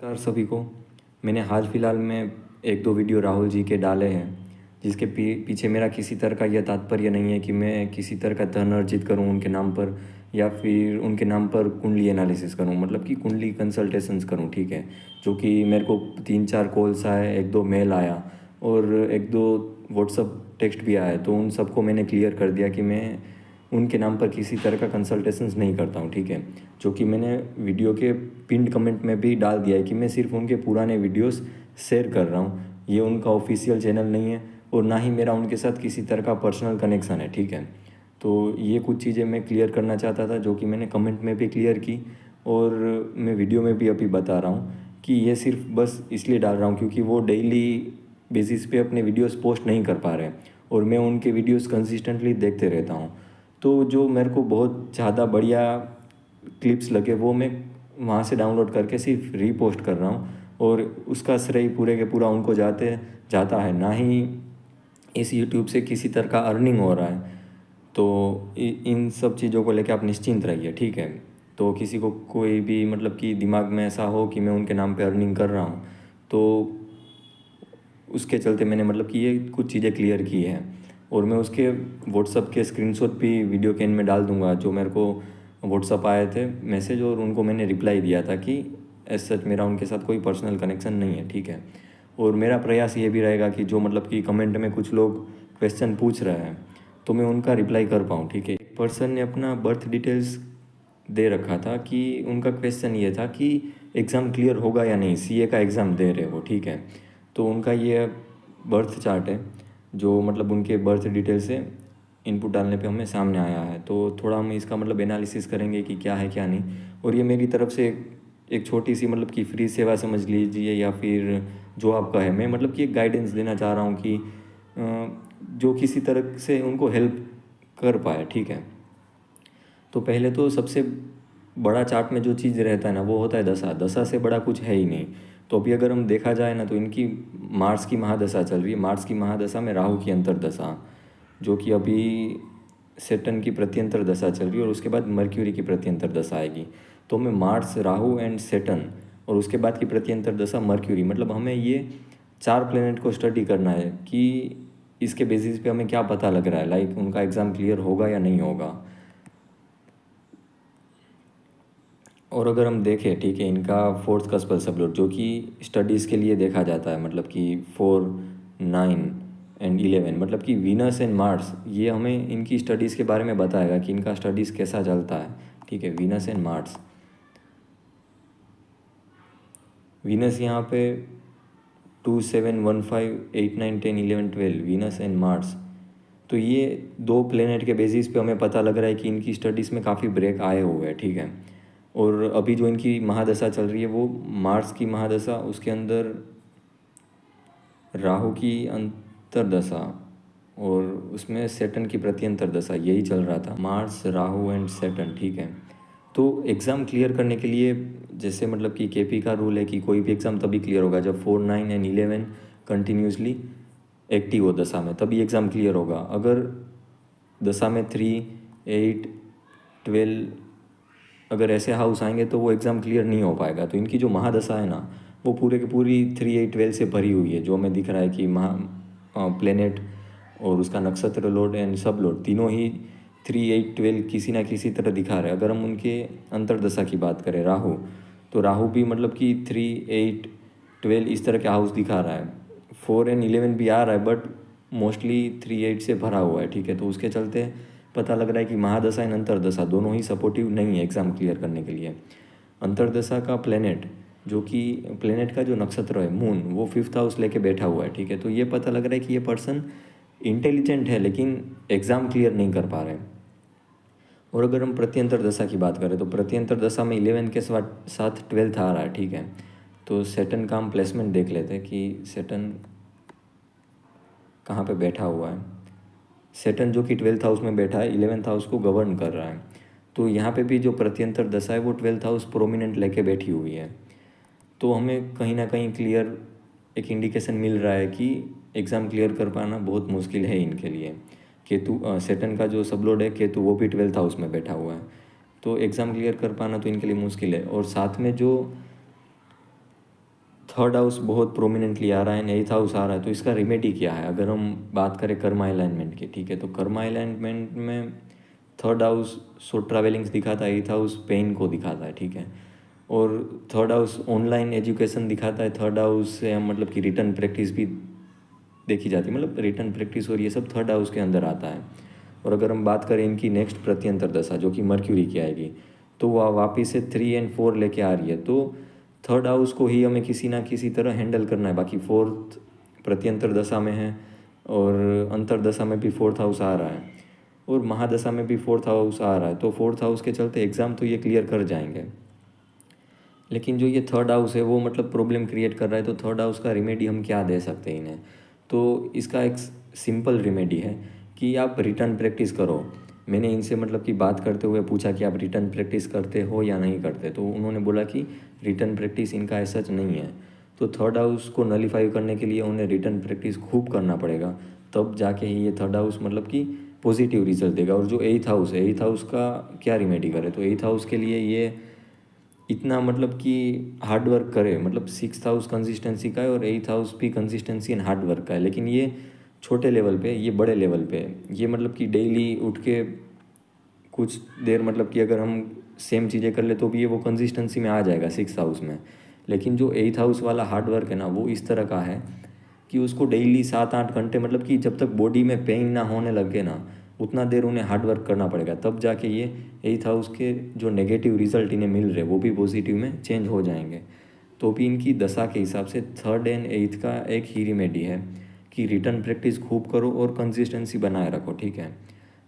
नमस्कार सभी को। मैंने हाल फिलहाल में एक दो वीडियो राहुल जी के डाले हैं, जिसके पीछे मेरा किसी तरह का यह तात्पर्य नहीं है कि मैं किसी तरह का धन अर्जित करूं उनके नाम पर, या फिर उनके नाम पर कुंडली एनालिसिस करूं, मतलब कि कुंडली कंसल्टेशंस करूं। ठीक है, जो कि मेरे को 3-4 कॉल्स आए, एक दो मेल आया और एक दो व्हाट्सअप टेक्स्ट भी आया, तो उन सबको मैंने क्लियर कर दिया कि मैं उनके नाम पर किसी तरह का कंसल्टेशंस नहीं करता हूँ। ठीक है, जो कि मैंने वीडियो के पिंड कमेंट में भी डाल दिया है कि मैं सिर्फ उनके पुराने वीडियोस शेयर कर रहा हूँ, ये उनका ऑफिशियल चैनल नहीं है और ना ही मेरा उनके साथ किसी तरह का पर्सनल कनेक्शन है। ठीक है, तो ये कुछ चीज़ें मैं क्लियर करना चाहता था, जो कि मैंने कमेंट में भी क्लियर की और मैं वीडियो में भी अभी बता रहा हूँ कि ये सिर्फ बस इसलिए डाल रहा हूँ क्योंकि वो डेली बेसिस पे अपने वीडियोस पोस्ट नहीं कर पा रहे और मैं उनके वीडियोस कंसिस्टेंटली देखते रहता हूँ। तो जो मेरे को बहुत ज़्यादा बढ़िया क्लिप्स लगे वो मैं वहाँ से डाउनलोड करके सिर्फ रीपोस्ट कर रहा हूँ और उसका श्रेय पूरे के पूरा उनको जाता है, ना ही इस यूट्यूब से किसी तरह का अर्निंग हो रहा है। तो इन सब चीज़ों को लेकर आप निश्चिंत रहिए। ठीक है, तो किसी को कोई भी मतलब कि दिमाग में ऐसा हो कि मैं उनके नाम पे अर्निंग कर रहा हूँ, तो उसके चलते मैंने मतलब कि ये कुछ चीज़ें क्लियर की हैं और मैं उसके व्हाट्सअप के स्क्रीनशॉट भी वीडियो के एंड में डाल दूंगा। जो मेरे को व्हाट्सअप आए थे मैसेज और उनको मैंने रिप्लाई दिया था कि एज सच मेरा उनके साथ कोई पर्सनल कनेक्शन नहीं है। ठीक है, और मेरा प्रयास ये भी रहेगा कि जो मतलब कि कमेंट में कुछ लोग क्वेश्चन पूछ रहे हैं तो मैं उनका रिप्लाई कर पाऊँ। ठीक है, एक पर्सन ने अपना बर्थ डिटेल्स दे रखा था कि उनका क्वेश्चन ये था कि एग्ज़ाम क्लियर होगा या नहीं, सीए का एग्ज़ाम दे रहे हो। ठीक है, तो उनका ये बर्थ चार्ट है जो मतलब उनके बर्थ डिटेल से इनपुट डालने पे हमें सामने आया है। तो थोड़ा हम इसका मतलब एनालिसिस करेंगे कि क्या है क्या नहीं, और ये मेरी तरफ से एक छोटी सी मतलब कि फ्री सेवा समझ लीजिए या फिर जो आपका है, मैं मतलब कि एक गाइडेंस देना चाह रहा हूँ कि जो किसी तरह से उनको हेल्प कर पाए। ठीक है, तो पहले तो सबसे बड़ा चार्ट में जो चीज़ रहता है ना वो होता है दशा। दशा से बड़ा कुछ है ही नहीं। तो अभी अगर हम देखा जाए ना तो इनकी मार्स की महादशा चल रही है। मार्स की महादशा में राहु की अंतर्दशा, जो कि अभी सेटन की प्रत्यंतर दशा चल रही है और उसके बाद मर्क्यूरी की प्रत्यंतर दशा आएगी। तो हमें मार्स, राहु एंड सेटन और उसके बाद की प्रत्यंतर दशा मर्क्यूरी, मतलब हमें ये 4 प्लेनेट को स्टडी करना है कि इसके बेसिस पे हमें क्या पता लग रहा है, लाइक उनका एग्ज़ाम क्लियर होगा या नहीं होगा। और अगर हम देखें, ठीक है, इनका फोर्थ कस्पल सबलोड जो कि स्टडीज़ के लिए देखा जाता है, मतलब कि 4, 9 एंड 11, मतलब कि वीनस एंड मार्स, ये हमें इनकी स्टडीज़ के बारे में बताएगा कि इनका स्टडीज़ कैसा चलता है। ठीक है, वीनस एंड मार्स, वीनस यहाँ पे 2, 7, 1, 5, 8, 9, 10, 11, 12, वीनस एंड मार्स। तो ये दो प्लेनेट के बेसिस पे हमें पता लग रहा है कि इनकी स्टडीज़ में काफ़ी ब्रेक आए हुए हैं। ठीक है, और अभी जो इनकी महादशा चल रही है वो मार्स की महादशा, उसके अंदर राहु की अंतर्दशा और उसमें सेटन की प्रत्यंतर दशा, यही चल रहा था, मार्स, राहु एंड सेटन। ठीक है, तो एग्ज़ाम क्लियर करने के लिए जैसे मतलब कि केपी का रूल है कि कोई भी एग्ज़ाम तभी क्लियर होगा जब 4, 9 एंड 11 कंटिन्यूसली एक्टिव हो दशा में, तभी एग्ज़ाम क्लियर होगा। अगर दशा में 3, 8, 12 अगर ऐसे हाउस आएंगे तो वो एग्ज़ाम क्लियर नहीं हो पाएगा। तो इनकी जो महादशा है ना वो पूरे की पूरी 3, 8, 12 से भरी हुई है, जो हमें दिख रहा है कि प्लेनेट और उसका नक्षत्र लोड एंड सब लोड तीनों ही 3, 8, 12 किसी ना किसी तरह दिखा रहे हैं। अगर हम उनके अंतर्दशा की बात करें राहु, तो राहु भी मतलब कि 3, 8, 12 इस तरह के हाउस दिखा रहा है। 4 एंड 11 भी आ रहा है बट मोस्टली 3, 8 से भरा हुआ है। ठीक है, तो उसके चलते पता लग रहा है कि महादशा एंड अंतर्दशा दोनों ही सपोर्टिव नहीं है एग्ज़ाम क्लियर करने के लिए। अंतर्दशा का प्लेनेट, जो कि प्लेनेट का जो नक्षत्र है मून, वो 5th हाउस लेके बैठा हुआ है। ठीक है, तो ये पता लग रहा है कि ये पर्सन इंटेलिजेंट है लेकिन एग्ज़ाम क्लियर नहीं कर पा रहे हैं। और अगर हम प्रत्यंतर दशा की बात करें तो प्रत्यंतर दशा में 11 के साथ 12th आ रहा है। ठीक है, तो सेटन का हम प्लेसमेंट देख लेते हैं कि सेटन कहाँ पे बैठा हुआ है। सेटन जो कि 12th हाउस में बैठा है, 11th हाउस को गवर्न कर रहा है। तो यहाँ पे भी जो प्रत्यंतर दशा है वो 12th हाउस प्रोमिनेंट लेके बैठी हुई है। तो हमें कहीं ना कहीं क्लियर एक इंडिकेशन मिल रहा है कि एग्ज़ाम क्लियर कर पाना बहुत मुश्किल है इनके लिए। केतु, सेटन का जो सबलोड है केतु, वो भी 12th हाउस में बैठा हुआ है, तो एग्ज़ाम क्लियर कर पाना तो इनके लिए मुश्किल है। और साथ में जो थर्ड हाउस बहुत प्रोमिनेंटली आ रहा है, एथ हाउस आ रहा है, तो इसका रेमेडी क्या है? अगर हम बात करें कर्मा अलाइनमेंट की, ठीक है, तो कर्मा अलाइनमेंट में थर्ड हाउस सो ट्रैवलिंग्स दिखाता है, एथ हाउस पेन को दिखाता है, ठीक है, और थर्ड हाउस ऑनलाइन एजुकेशन दिखाता है। थर्ड हाउस से हम मतलब कि रिटर्न प्रैक्टिस भी देखी जाती है, मतलब रिटर्न प्रैक्टिस और ये सब थर्ड हाउस के अंदर आता है। और अगर हम बात करें इनकी नेक्स्ट प्रत्यंतर दशा जो कि मर्क्यूरी की आएगी, तो वह वापिस से 3 और 4 लेके आ रही है, तो थर्ड हाउस को ही हमें किसी ना किसी तरह हैंडल करना है। बाकी फोर्थ प्रत्यंतर दशा में है और अंतर दशा में भी फोर्थ हाउस आ रहा है और महादशा में भी फोर्थ हाउस आ रहा है, तो फोर्थ हाउस के चलते एग्ज़ाम तो ये क्लियर कर जाएंगे। लेकिन जो ये थर्ड हाउस है वो मतलब प्रॉब्लम क्रिएट कर रहा है, तो थर्ड हाउस का रिमेडी हम क्या दे सकते हैं इन्हें? तो इसका एक सिंपल रिमेडी है कि आप रिटर्न प्रैक्टिस करो। मैंने इनसे मतलब कि बात करते हुए पूछा कि आप रिटर्न प्रैक्टिस करते हो या नहीं करते, तो उन्होंने बोला कि रिटर्न प्रैक्टिस इनका ऐसा नहीं है। तो थर्ड हाउस को नलीफाई करने के लिए उन्हें रिटर्न प्रैक्टिस खूब करना पड़ेगा, तब जाके ही ये थर्ड हाउस मतलब कि पॉजिटिव रिजल्ट देगा। और जो एथ हाउस है, एथ हाउस का क्या रिमेडी करे? तो एथ हाउस के लिए ये इतना मतलब कि हार्ड वर्क करे, मतलब सिक्स हाउस कंसिस्टेंसी का है और एथ हाउस भी कंसिस्टेंसी एंड हार्ड वर्क का है, लेकिन ये छोटे लेवल पे, ये बड़े लेवल पे है। ये मतलब कि डेली उठ के कुछ देर मतलब कि अगर हम सेम चीज़ें कर ले तो भी ये वो कंसिस्टेंसी में आ जाएगा सिक्स हाउस में। लेकिन जो एथ हाउस वाला हार्ड वर्क है ना, वो इस तरह का है कि उसको डेली 7-8 घंटे मतलब कि जब तक बॉडी में पेन ना होने लगे ना, उतना देर उन्हें हार्ड वर्क करना पड़ेगा, तब जाके ये एथ हाउस के जो नेगेटिव रिजल्ट इन्हें मिल रहे वो भी पॉजिटिव में चेंज हो जाएंगे। तो भी इनकी दशा के हिसाब से थर्ड एंड एथ का एक ही रेमेडी है कि रिटर्न प्रैक्टिस खूब करो और कंसिस्टेंसी बनाए रखो, ठीक है।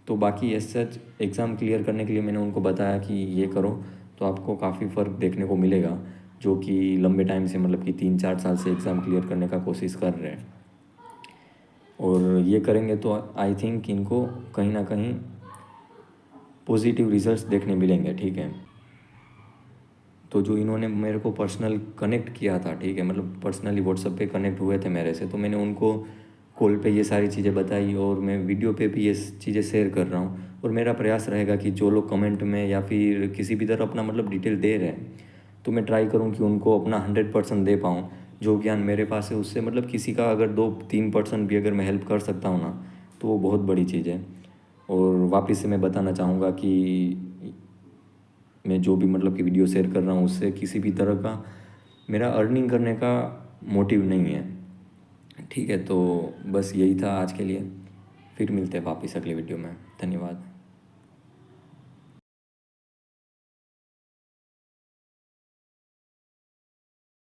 तो बाकी एज सच एग्ज़ाम क्लियर करने के लिए मैंने उनको बताया कि ये करो तो आपको काफ़ी फ़र्क देखने को मिलेगा, जो कि लंबे टाइम से मतलब कि 3-4 साल से एग्ज़ाम क्लियर करने का कोशिश कर रहे हैं। और ये करेंगे तो आई थिंक इनको कहीं ना कहीं पॉजिटिव रिजल्ट्स देखने मिलेंगे, ठीक है। तो जो इन्होंने मेरे को पर्सनल कनेक्ट किया था, ठीक है, मतलब पर्सनली व्हाट्सएप पे कनेक्ट हुए थे मेरे से, तो मैंने उनको कॉल पे ये सारी चीज़ें बताई और मैं वीडियो पे भी ये चीज़ें शेयर कर रहा हूँ। और मेरा प्रयास रहेगा कि जो लोग कमेंट में या फिर किसी भी तरह अपना मतलब डिटेल दे रहे हैं, तो मैं ट्राई करूँ कि उनको अपना 100% दे पाऊँ। जो ज्ञान मेरे पास है उससे मतलब किसी का अगर 2-3% भी अगर मैं हेल्प कर सकता हूँ ना, तो वो बहुत बड़ी चीज़ है। और वापस से मैं बताना चाहूँगा कि मैं जो भी मतलब कि वीडियो शेयर कर रहा हूँ उससे किसी भी तरह का मेरा अर्निंग करने का मोटिव नहीं है, ठीक है। तो बस यही था आज के लिए, फिर मिलते हैं वापस अगले वीडियो में। धन्यवाद।